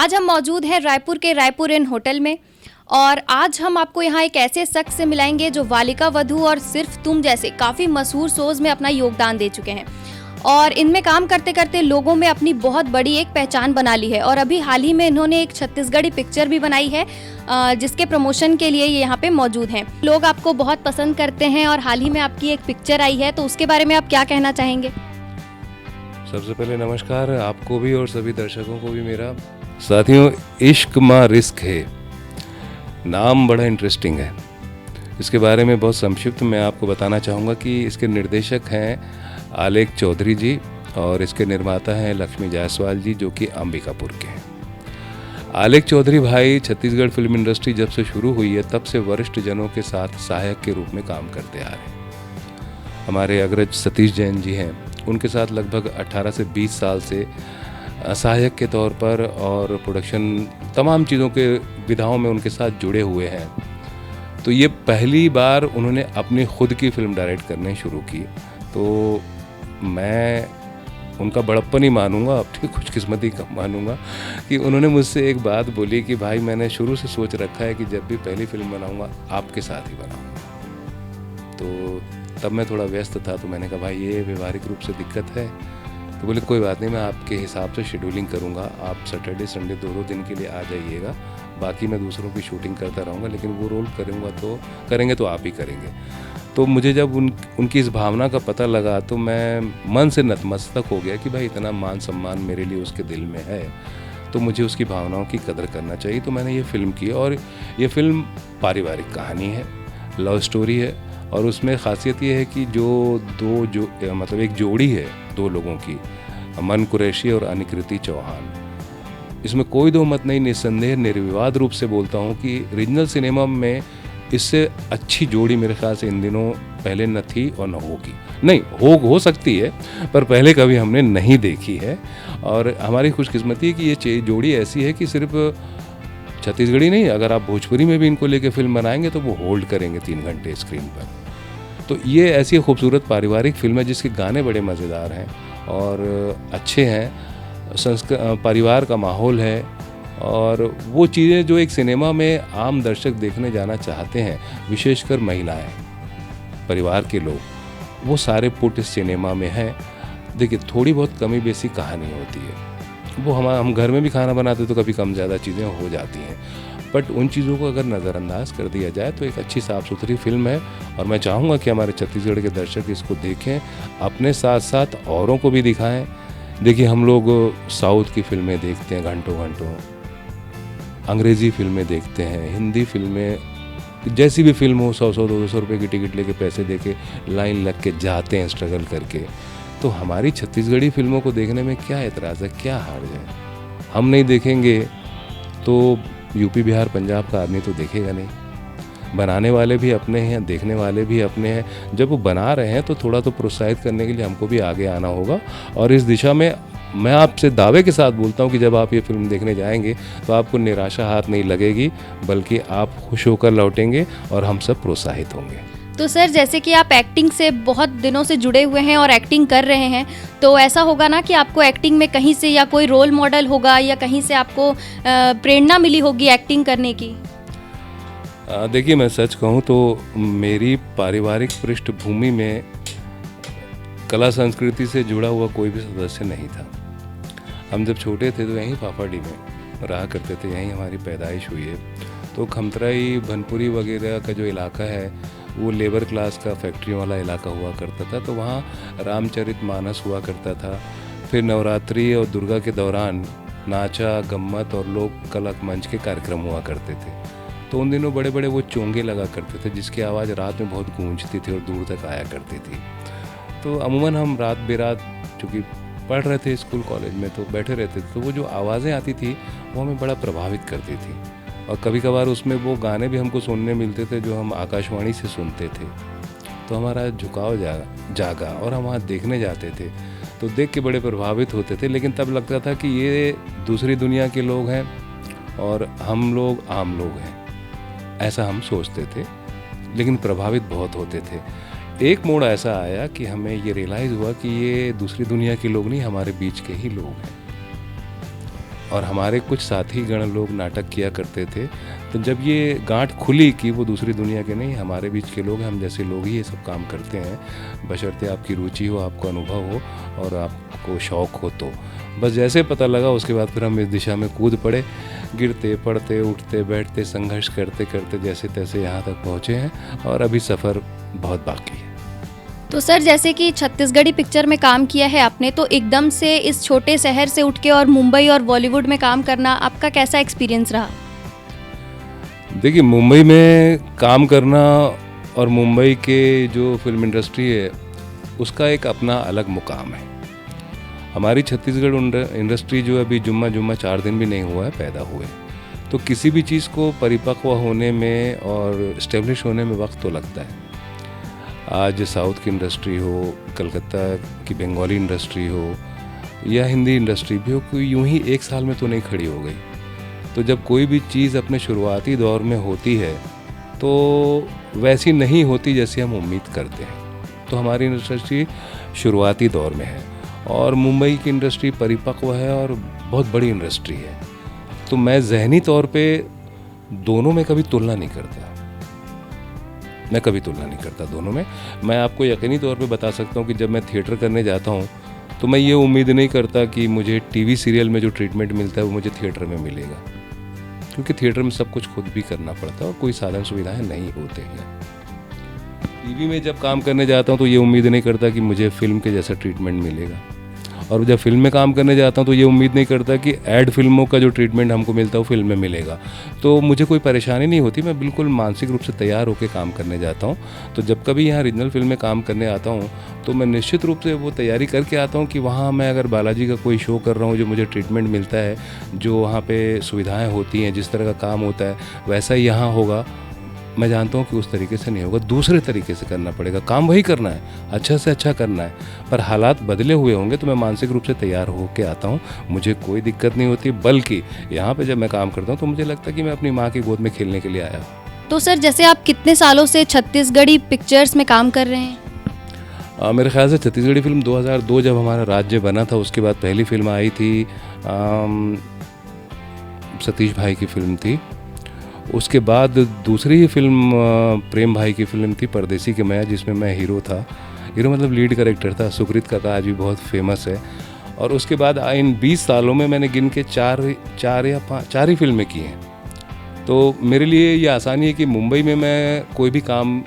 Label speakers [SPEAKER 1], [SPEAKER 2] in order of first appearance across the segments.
[SPEAKER 1] आज हम मौजूद हैं रायपुर के रायपुर इन होटल में और आज हम आपको यहाँ एक ऐसे शख्स से मिलाएंगे जो बालिका वधू और सिर्फ तुम जैसे काफ़ी मशहूर शोज में अपना योगदान दे चुके हैं और इनमें काम करते करते लोगों में अपनी बहुत बड़ी एक पहचान बना ली है। और अभी हाल ही में इन्होंने एक छत्तीसगढ़ी पिक्चर भी बनाई है जिसके प्रमोशन के लिए ये यहाँ पे मौजूद हैं। लोग आपको बहुत पसंद करते हैं और हाल ही में आपकी एक पिक्चर आई है, तो उसके बारे में आप क्या कहना चाहेंगे?
[SPEAKER 2] सबसे पहले नमस्कार आपको भी और सभी दर्शकों को भी मेरा। साथियों, इश्क माँ रिस्क है, नाम बड़ा इंटरेस्टिंग है। इसके बारे में बहुत संक्षिप्त मैं आपको बताना चाहूँगा कि इसके निर्देशक हैं आलेख चौधरी जी और इसके निर्माता हैं लक्ष्मी जायसवाल जी, जो कि अंबिकापुर के हैं। आलेख चौधरी भाई छत्तीसगढ़ फिल्म इंडस्ट्री जब से शुरू हुई है तब से वरिष्ठ जनों के साथ सहायक के रूप में काम करते आ रहे हैं। हमारे अग्रज सतीश जैन जी हैं, उनके साथ लगभग 18 से 20 साल से सहायक के तौर पर और प्रोडक्शन तमाम चीज़ों के विधाओं में उनके साथ जुड़े हुए हैं। तो ये पहली बार उन्होंने अपनी खुद की फिल्म डायरेक्ट करने शुरू की, तो मैं उनका बड़प्पन ही मानूंगा, अपनी खुशकिस्मती का मानूंगा कि उन्होंने मुझसे एक बात बोली कि भाई मैंने शुरू से सोच रखा है कि जब भी पहली फिल्म बनाऊंगा आपके साथ ही बनाऊंगा। तो तब मैं थोड़ा व्यस्त था, तो मैंने कहा भाई ये व्यवहारिक रूप से दिक्कत है। तो बोले कोई बात नहीं, मैं आपके हिसाब से शेड्यूलिंग करूंगा, आप सैटरडे संडे दो दिन के लिए आ जाइएगा, बाकी मैं दूसरों की शूटिंग करता रहूँगा, लेकिन वो रोल करेंगे तो आप ही करेंगे। तो मुझे जब उनकी इस भावना का पता लगा तो मैं मन से नतमस्तक हो गया कि भाई इतना मान सम्मान मेरे लिए उसके दिल में है, तो मुझे उसकी भावनाओं की कदर करना चाहिए। तो मैंने ये फ़िल्म की और ये फ़िल्म पारिवारिक कहानी है, लव स्टोरी है और उसमें ख़ासियत ये है कि मतलब एक जोड़ी है दो लोगों की, अमन कुरैशी और अनिकृति चौहान। इसमें कोई दो मत नहीं, निस्संदेह निर्विवाद रूप से बोलता हूँ कि रीजनल सिनेमा में इससे अच्छी जोड़ी मेरे ख्याल से इन दिनों पहले न थी और न होगी। नहीं हो सकती है, पर पहले कभी हमने नहीं देखी है। और हमारी खुशकिस्मती है कि ये जोड़ी ऐसी है कि सिर्फ छत्तीसगढ़ी नहीं, अगर आप भोजपुरी में भी इनको लेके फिल्म बनाएंगे तो वो होल्ड करेंगे 3 घंटे स्क्रीन पर। तो ये ऐसी खूबसूरत पारिवारिक फिल्म है जिसके गाने बड़े मज़ेदार हैं और अच्छे हैं, परिवार का माहौल है और वो चीज़ें जो एक सिनेमा में आम दर्शक देखने जाना चाहते हैं, विशेषकर महिलाएं, परिवार के लोग, वो सारे पुट इस सिनेमा में हैं। देखिए थोड़ी बहुत कमी बेसी कहानी होती है, वो हम घर में भी खाना बनाते तो कभी कम ज़्यादा चीज़ें हो जाती हैं, बट उन चीज़ों को अगर नज़रअंदाज कर दिया जाए तो एक अच्छी साफ़ सुथरी फिल्म है। और मैं चाहूँगा कि हमारे छत्तीसगढ़ के दर्शक इसको देखें, अपने साथ साथ औरों को भी दिखाएं। देखिए हम लोग साउथ की फिल्में देखते हैं घंटों, अंग्रेज़ी फिल्में देखते हैं, हिंदी फिल्में, जैसी भी फिल्म हो 100-200 रुपये की टिकट लेके पैसे देके लाइन लग के जाते हैं स्ट्रगल करके। तो हमारी छत्तीसगढ़ी फिल्मों को देखने में क्या एतराज़ है, क्या हर्ज है? हम नहीं देखेंगे तो यूपी बिहार पंजाब का आदमी तो देखेगा नहीं। बनाने वाले भी अपने हैं, देखने वाले भी अपने हैं। जब वो बना रहे हैं तो थोड़ा तो प्रोत्साहित करने के लिए हमको भी आगे आना होगा। और इस दिशा में मैं आपसे दावे के साथ बोलता हूँ कि जब आप ये फिल्म देखने जाएंगे तो आपको निराशा हाथ नहीं लगेगी, बल्कि आप खुश होकर लौटेंगे और हम सब प्रोत्साहित होंगे।
[SPEAKER 1] तो सर, जैसे कि आप एक्टिंग से बहुत दिनों से जुड़े हुए हैं और एक्टिंग कर रहे हैं, तो ऐसा होगा ना कि आपको एक्टिंग में कहीं से या कोई रोल मॉडल होगा या कहीं से आपको प्रेरणा मिली होगी एक्टिंग करने की?
[SPEAKER 2] देखिए मैं सच कहूँ तो मेरी पारिवारिक पृष्ठभूमि में कला संस्कृति से जुड़ा हुआ कोई भी सदस्य नहीं था। हम जब छोटे थे तो यहीं फाफाडी में रहा करते थे, यहीं हमारी पैदाइश हुई है। तो खमतराई भनपुरी वगैरह का जो इलाका है वो लेबर क्लास का फैक्ट्री वाला इलाका हुआ करता था, तो वहाँ रामचरितमानस हुआ करता था। फिर नवरात्रि और दुर्गा के दौरान नाचा गम्मत और लोक कला मंच के कार्यक्रम हुआ करते थे। तो उन दिनों बड़े बड़े वो चोंगे लगा करते थे जिसकी आवाज़ रात में बहुत गूंजती थी और दूर तक आया करती थी। तो अमूमन हम रात बेरात चूँकि पढ़ रहे थे स्कूल कॉलेज में तो बैठे रहते थे, तो वो जो आवाज़ें आती थी वो हमें बड़ा प्रभावित करती थी। और कभी कभार उसमें वो गाने भी हमको सुनने मिलते थे जो हम आकाशवाणी से सुनते थे। तो हमारा झुकाव जागा और हम वहाँ देखने जाते थे, तो देख के बड़े प्रभावित होते थे। लेकिन तब लगता था कि ये दूसरी दुनिया के लोग हैं और हम लोग आम लोग हैं, ऐसा हम सोचते थे, लेकिन प्रभावित बहुत होते थे। एक मोड़ ऐसा आया कि हमें ये रियलाइज़ हुआ कि ये दूसरी दुनिया के लोग नहीं, हमारे बीच के ही लोग हैं। और हमारे कुछ साथी गण लोग नाटक किया करते थे। तो जब ये गांठ खुली कि वो दूसरी दुनिया के नहीं, हमारे बीच के लोग हैं, हम जैसे लोग ही ये सब काम करते हैं, बशर्ते आपकी रुचि हो, आपको अनुभव हो और आपको शौक़ हो। तो बस जैसे पता लगा उसके बाद फिर हम इस दिशा में कूद पड़े, गिरते पड़ते उठते बैठते संघर्ष करते करते जैसे तैसे यहाँ तक पहुँचे हैं और अभी सफ़र बहुत बाकी है।
[SPEAKER 1] तो सर, जैसे कि छत्तीसगढ़ी पिक्चर में काम किया है आपने, तो एकदम से इस छोटे शहर से उठ के और मुंबई और बॉलीवुड में काम करना आपका कैसा एक्सपीरियंस रहा?
[SPEAKER 2] देखिए, मुंबई में काम करना और मुंबई के जो फिल्म इंडस्ट्री है उसका एक अपना अलग मुकाम है। हमारी छत्तीसगढ़ इंडस्ट्री जो अभी जुम्मा 4 दिन भी नहीं हुआ है पैदा हुए, तो किसी भी चीज़ को परिपक्व होने में और इस्टेब्लिश होने में वक्त तो लगता है। आज साउथ की इंडस्ट्री हो, कलकत्ता की बंगाली इंडस्ट्री हो या हिंदी इंडस्ट्री भी हो, कोई यूं ही 1 साल में तो नहीं खड़ी हो गई। तो जब कोई भी चीज़ अपने शुरुआती दौर में होती है तो वैसी नहीं होती जैसी हम उम्मीद करते हैं। तो हमारी इंडस्ट्री शुरुआती दौर में है और मुंबई की इंडस्ट्री परिपक्व है और बहुत बड़ी इंडस्ट्री है। तो मैं ज़हनी तौर पे दोनों में कभी तुलना नहीं करता, दोनों में। मैं आपको यकीनी तौर पे बता सकता हूँ कि जब मैं थिएटर करने जाता हूँ तो मैं ये उम्मीद नहीं करता कि मुझे टीवी सीरियल में जो ट्रीटमेंट मिलता है वो मुझे थिएटर में मिलेगा, क्योंकि थिएटर में सब कुछ खुद भी करना पड़ता है और कोई साधन सुविधाएं नहीं होते हैं। टीवी में जब काम करने जाता हूँ तो ये उम्मीद नहीं करता कि मुझे फिल्म के जैसा ट्रीटमेंट मिलेगा, और जब फिल्म में काम करने जाता हूँ तो ये उम्मीद नहीं करता कि ऐड फिल्मों का जो ट्रीटमेंट हमको मिलता है वो फिल्म में मिलेगा। तो मुझे कोई परेशानी नहीं होती, मैं बिल्कुल मानसिक रूप से तैयार होकर काम करने जाता हूँ। तो जब कभी यहाँ रीजनल फिल्म में काम करने आता हूँ तो मैं निश्चित रूप से वो तैयारी करके आता हूँ कि वहाँ मैं अगर बालाजी का कोई शो कर रहा हूँ, जो मुझे ट्रीटमेंट मिलता है, जो वहाँ पर सुविधाएँ होती हैं, जिस तरह का काम होता है वैसा ही यहाँ होगा। मैं जानता हूँ कि उस तरीके से नहीं होगा, दूसरे तरीके से करना पड़ेगा। काम वही करना है, अच्छा से अच्छा करना है, पर हालात बदले हुए होंगे। तो मैं मानसिक रूप से तैयार होके आता हूँ, मुझे कोई दिक्कत नहीं होती। बल्कि यहाँ पे जब मैं काम करता हूँ तो मुझे लगता है कि मैं अपनी माँ की गोद में खेलने के लिए आया हूँ।
[SPEAKER 1] तो सर, जैसे आप कितने सालों से छत्तीसगढ़ी पिक्चर्स में काम कर रहे हैं?
[SPEAKER 2] मेरे ख्याल से छत्तीसगढ़ी फिल्म 2002 जब हमारा राज्य बना था, उसके बाद पहली फिल्म आई थी सतीश भाई की फिल्म थी। उसके बाद दूसरी ही फिल्म प्रेम भाई की फिल्म थी परदेसी के मैं, जिसमें मैं हीरो था। हीरो मतलब लीड कैरेक्टर था। सुकृत का आज भी बहुत फेमस है। और उसके बाद इन 20 सालों में मैंने गिन के 4 ही फिल्में की हैं। तो मेरे लिए ये आसानी है कि मुंबई में मैं कोई भी काम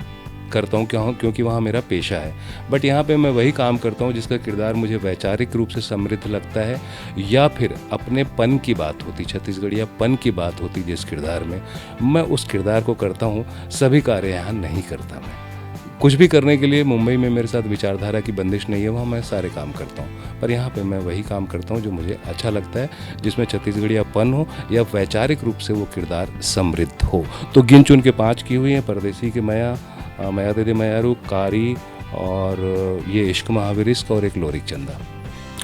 [SPEAKER 2] करता हूँ क्योंकि वहाँ मेरा पेशा है। बट यहाँ पे मैं वही काम करता हूँ जिसका किरदार मुझे वैचारिक रूप से समृद्ध लगता है, या फिर अपने पन की बात होती, छत्तीसगढ़िया पन की बात होती जिस किरदार में, मैं उस किरदार को करता हूँ। सभी कार्य यहाँ नहीं करता। मैं कुछ भी करने के लिए मुंबई में मेरे साथ विचारधारा की बंदिश नहीं है, वहाँ मैं सारे काम करता हूँ। पर यहाँ पे मैं वही काम करता हूँ जो मुझे अच्छा लगता है, जिसमें छत्तीसगढ़िया पन हो या वैचारिक रूप से वो किरदार समृद्ध हो। तो गिन चुन के 5 की हुई हैं, परदेसी के मया, मया दे मयारू, कारी, और ये इश्क महावीर इश्क, और एक लोरिक चंदा।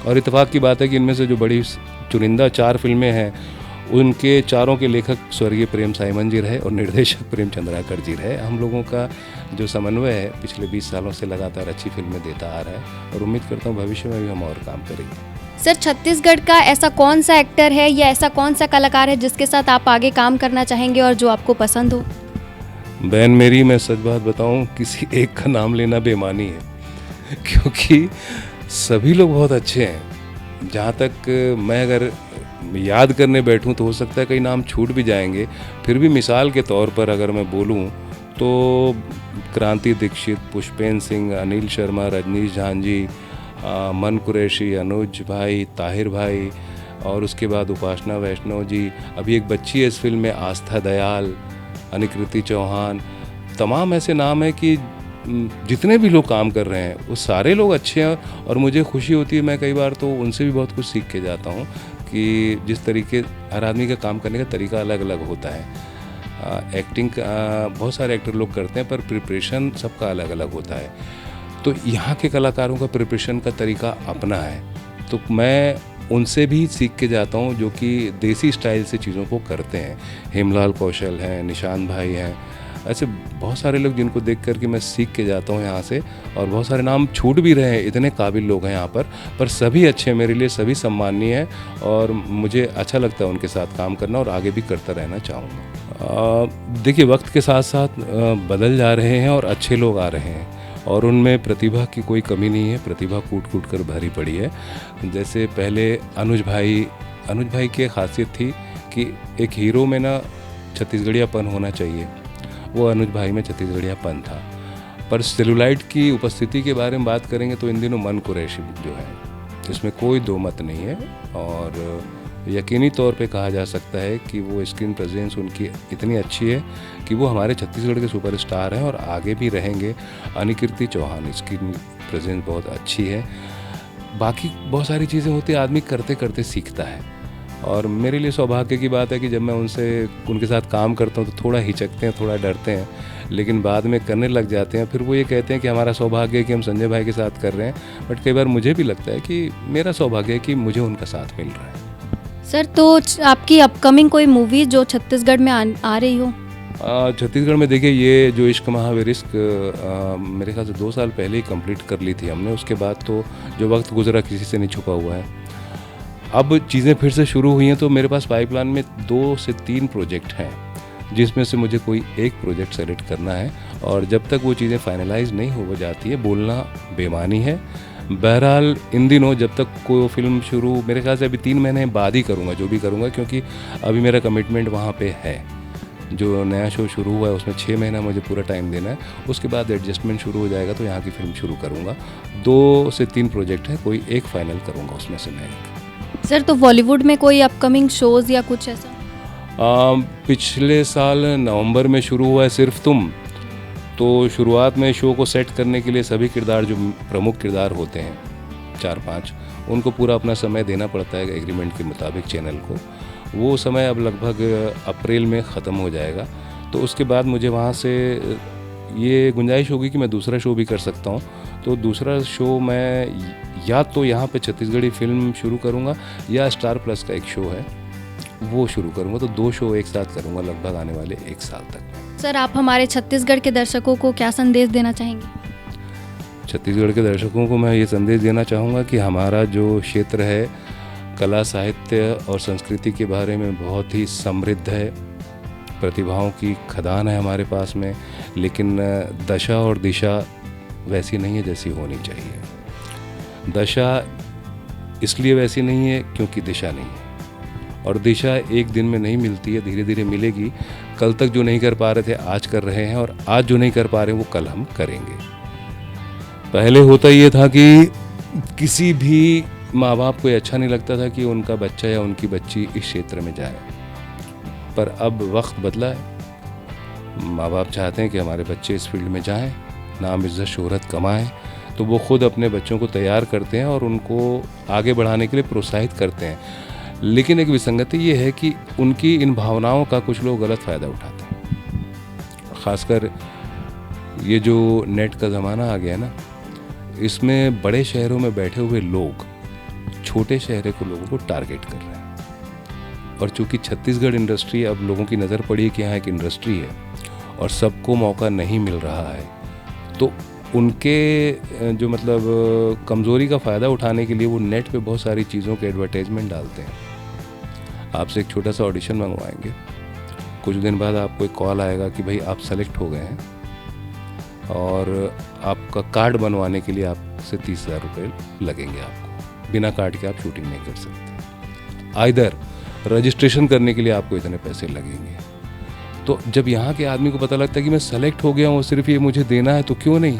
[SPEAKER 2] और इत्तेफाक की बात है कि इनमें से जो बड़ी चुनिंदा 4 फिल्में हैं उनके चारों के लेखक स्वर्गीय प्रेम साइमन जी रहे और निर्देशक प्रेम चंद्राकर जी रहे। हम लोगों का जो समन्वय है पिछले 20 सालों से लगातार अच्छी फिल्में देता आ रहा है और उम्मीद करता हूँ भविष्य में भी हम और काम करेंगे।
[SPEAKER 1] सर, छत्तीसगढ़ का ऐसा कौन सा एक्टर है या ऐसा कौन सा कलाकार है जिसके साथ आप आगे काम करना चाहेंगे और जो आपको पसंद हो?
[SPEAKER 2] बहन मेरी, मैं सच बात बताऊं, किसी एक का नाम लेना बेमानी है, क्योंकि सभी लोग बहुत अच्छे हैं। जहाँ तक मैं अगर याद करने बैठूं तो हो सकता है कई नाम छूट भी जाएंगे। फिर भी मिसाल के तौर पर अगर मैं बोलूं तो क्रांति दीक्षित, पुष्पेंद्र सिंह, अनिल शर्मा, रजनीश झांझी, मन कुरैशी, अनुज भाई, ताहिर भाई, और उसके बाद उपासना वैष्णव जी। अभी एक बच्ची है इस फिल्म में, आस्था दयाल, अनिकृति चौहान। तमाम ऐसे नाम हैं कि जितने भी लोग काम कर रहे हैं वो सारे लोग अच्छे हैं और मुझे खुशी होती है। मैं कई बार तो उनसे भी बहुत कुछ सीख के जाता हूँ कि जिस तरीके हर आदमी का काम करने का तरीका अलग अलग होता है। एक्टिंग बहुत सारे एक्टर लोग करते हैं पर प्रिपरेशन सबका अलग अलग होता है। तो यहाँ के कलाकारों का प्रिपरेशन का तरीका अपना है, तो मैं उनसे भी सीख के जाता हूँ जो कि देसी स्टाइल से चीज़ों को करते हैं। हेमलाल कौशल हैं, निशांत भाई हैं, ऐसे बहुत सारे लोग जिनको देख कर के मैं सीख के जाता हूँ यहाँ से, और बहुत सारे नाम छूट भी रहे हैं, इतने काबिल लोग हैं यहाँ पर सभी अच्छे हैं मेरे लिए, सभी सम्माननीय हैं और मुझे अच्छा लगता है उनके साथ काम करना और आगे भी करता रहना चाहूँगा। देखिए, वक्त के साथ साथ बदल जा रहे हैं और अच्छे लोग आ रहे हैं और उनमें प्रतिभा की कोई कमी नहीं है, प्रतिभा कूट कूट कर भरी पड़ी है। जैसे पहले अनुज भाई की खासियत थी कि एक हीरो में ना छत्तीसगढ़ियापन होना चाहिए, वो अनुज भाई में छत्तीसगढ़ियापन था। पर सेलुलाइट की उपस्थिति के बारे में बात करेंगे तो इन दिनों मन कुरैशी जो है, इसमें कोई दो मत नहीं है और यकीनी तौर पे कहा जा सकता है कि वो स्क्रीन प्रेजेंस उनकी इतनी अच्छी है कि वो हमारे छत्तीसगढ़ के सुपरस्टार हैं और आगे भी रहेंगे। अनिकीर्ति चौहान, स्क्रीन प्रेजेंस बहुत अच्छी है। बाकी बहुत सारी चीज़ें होती हैं, आदमी करते करते सीखता है और मेरे लिए सौभाग्य की बात है कि जब मैं उनके साथ काम करता हूँ तो थोड़ा हिचकते हैं, थोड़ा डरते हैं, लेकिन बाद में करने लग जाते हैं। फिर वो ये कहते हैं कि हमारा सौभाग्य है कि हम संजय भाई के साथ कर रहे हैं, बट कई बार मुझे भी लगता है कि मेरा सौभाग्य है कि मुझे उनका साथ मिल रहा है।
[SPEAKER 1] सर, तो आपकी अपकमिंग कोई मूवी जो छत्तीसगढ़ में आ रही हो?
[SPEAKER 2] छत्तीसगढ़ में देखिए, ये जो इश्क महाविरिस्क मेरे ख्याल से 2 साल पहले ही कंप्लीट कर ली थी हमने। उसके बाद तो जो वक्त गुजरा किसी से नहीं छुपा हुआ है। अब चीज़ें फिर से शुरू हुई हैं तो मेरे पास पाइपलाइन में 2 से 3 प्रोजेक्ट हैं, जिसमें से मुझे कोई एक प्रोजेक्ट सेलेक्ट करना है और जब तक वो चीज़ें फाइनलाइज नहीं हो जाती है बोलना बेमानी है। बहरहाल इन दिनों जब तक कोई फिल्म शुरू, मेरे ख्याल से अभी 3 महीने बाद ही करूँगा जो भी करूँगा, क्योंकि अभी मेरा कमिटमेंट वहाँ पे है। जो नया शो शुरू हुआ है उसमें 6 महीना मुझे पूरा टाइम देना है, उसके बाद एडजस्टमेंट शुरू हो जाएगा तो यहाँ की फिल्म शुरू करूँगा। 2 से 3 प्रोजेक्ट हैं, कोई एक फाइनल करूँगा उसमें से मैं एक।
[SPEAKER 1] सर, तो बॉलीवुड में कोई अपकमिंग शोज़ या कुछ ऐसा?
[SPEAKER 2] पिछले साल नवंबर में शुरू हुआ है सिर्फ तुम। तो शुरुआत में शो को सेट करने के लिए सभी किरदार, जो प्रमुख किरदार होते हैं 4-5, उनको पूरा अपना समय देना पड़ता है एग्रीमेंट के मुताबिक चैनल को। वो समय अब लगभग अप्रैल में ख़त्म हो जाएगा, तो उसके बाद मुझे वहाँ से ये गुंजाइश होगी कि मैं दूसरा शो भी कर सकता हूँ। तो दूसरा शो मैं या तो यहाँ पे छत्तीसगढ़ी फिल्म शुरू करूँगा या स्टार प्लस का एक शो है वो शुरू करूँगा। तो 2 शो एक साथ करूँगा लगभग आने वाले 1 साल तक।
[SPEAKER 1] सर, आप हमारे छत्तीसगढ़ के दर्शकों को क्या संदेश देना चाहेंगे?
[SPEAKER 2] छत्तीसगढ़ के दर्शकों को मैं ये संदेश देना चाहूँगा कि हमारा जो क्षेत्र है कला, साहित्य और संस्कृति के बारे में बहुत ही समृद्ध है। प्रतिभाओं की खदान है हमारे पास में, लेकिन दशा और दिशा वैसी नहीं है जैसी होनी चाहिए। दशा इसलिए वैसी नहीं है क्योंकि दिशा नहीं है, और दिशा एक दिन में नहीं मिलती है, धीरे धीरे मिलेगी। कल तक जो नहीं कर पा रहे थे आज कर रहे हैं, और आज जो नहीं कर पा रहे हैं वो कल हम करेंगे। पहले होता ये था कि किसी भी माँ बाप को अच्छा नहीं लगता था कि उनका बच्चा या उनकी बच्ची इस क्षेत्र में जाए, पर अब वक्त बदला है। माँ बाप चाहते हैं कि हमारे बच्चे इस फील्ड में जाएं, नाम इज़्ज़त शोहरत कमाएं, तो वो खुद अपने बच्चों को तैयार करते हैं और उनको आगे बढ़ाने के लिए प्रोत्साहित करते हैं। लेकिन एक विसंगति ये है कि उनकी इन भावनाओं का कुछ लोग गलत फ़ायदा उठाते हैं। ख़ासकर ये जो नेट का ज़माना आ गया ना, इसमें बड़े शहरों में बैठे हुए लोग छोटे शहर के लोगों को टारगेट कर रहे हैं। और चूँकि छत्तीसगढ़ इंडस्ट्री, अब लोगों की नज़र पड़ी है कि यहाँ एक इंडस्ट्री है और सबको मौका नहीं मिल रहा है, तो उनके जो मतलब कमज़ोरी का फ़ायदा उठाने के लिए वो नेट पे बहुत सारी चीज़ों के एडवर्टाइजमेंट डालते हैं। आपसे एक छोटा सा ऑडिशन मंगवाएंगे, कुछ दिन बाद आपको एक कॉल आएगा कि भाई आप सेलेक्ट हो गए हैं और आपका कार्ड बनवाने के लिए आपसे 30,000 रुपये लगेंगे। आपको बिना कार्ड के आप शूटिंग नहीं कर सकते। आइदर रजिस्ट्रेशन करने के लिए आपको इतने पैसे लगेंगे। तो जब यहाँ के आदमी को पता लगता है कि मैं सेलेक्ट हो गया हूँ, सिर्फ ये मुझे देना है, तो क्यों नहीं।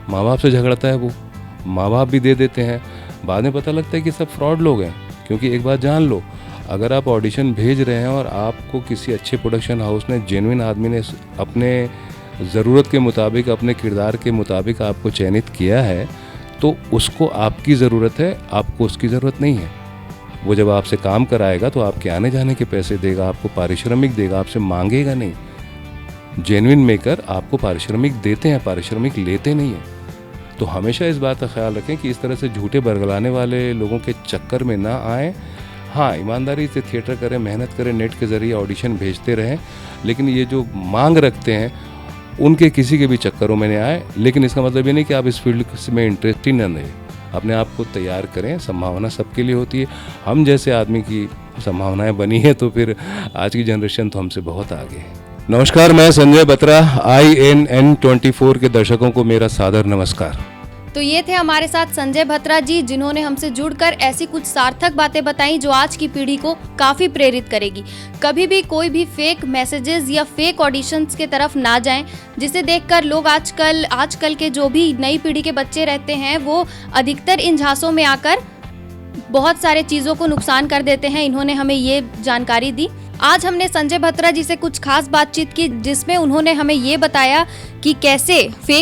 [SPEAKER 2] माँ बाप से झगड़ता है वो, माँ बाप भी दे देते हैं। बाद में पता लगता है कि सब फ्रॉड लोग हैं। क्योंकि एक बात जान लो, अगर आप ऑडिशन भेज रहे हैं और आपको किसी अच्छे प्रोडक्शन हाउस ने, जेन्युइन आदमी ने अपने ज़रूरत के मुताबिक, अपने किरदार के मुताबिक आपको चयनित किया है, तो उसको आपकी ज़रूरत है, आपको उसकी ज़रूरत नहीं है। वो जब आपसे काम कराएगा तो आपके आने जाने के पैसे देगा, आपको पारिश्रमिक देगा, आपसे मांगेगा नहीं। जेन्युइन मेकर आपको पारिश्रमिक देते हैं, पारिश्रमिक लेते नहीं हैं। तो हमेशा इस बात का ख्याल रखें कि इस तरह से झूठे बरगलाने वाले लोगों के चक्कर में ना आएँ। हाँ, ईमानदारी से थिएटर करें, मेहनत करें, नेट के ज़रिए ऑडिशन भेजते रहें, लेकिन ये जो मांग रखते हैं उनके किसी के भी चक्करों में नहीं आए। लेकिन इसका मतलब ये नहीं कि आप इस फील्ड में इंटरेस्ट ही न लें, अपने आप को तैयार करें, संभावना सबके लिए होती है। हम जैसे आदमी की संभावनाएं बनी है तो फिर आज की जनरेशन तो हमसे बहुत आगे है। नमस्कार, मैं संजय बत्रा, INN 24 के दर्शकों को मेरा सादर नमस्कार।
[SPEAKER 1] तो ये थे हमारे साथ संजय बत्रा जी, जिन्होंने हमसे जुड़कर ऐसी कुछ सार्थक बातें बताई जो आज की पीढ़ी को काफ़ी प्रेरित करेगी। कभी भी कोई भी फेक मैसेजेस या फेक ऑडिशंस के तरफ ना जाएं, जिसे देखकर लोग आजकल के जो भी नई पीढ़ी के बच्चे रहते हैं वो अधिकतर इन झांसों में आकर बहुत सारे चीज़ों को नुकसान कर देते हैं। इन्होंने हमें ये जानकारी दी। आज हमने संजय बत्रा जी से कुछ खास बातचीत की, जिसमें उन्होंने हमें ये बताया कि कैसे फेक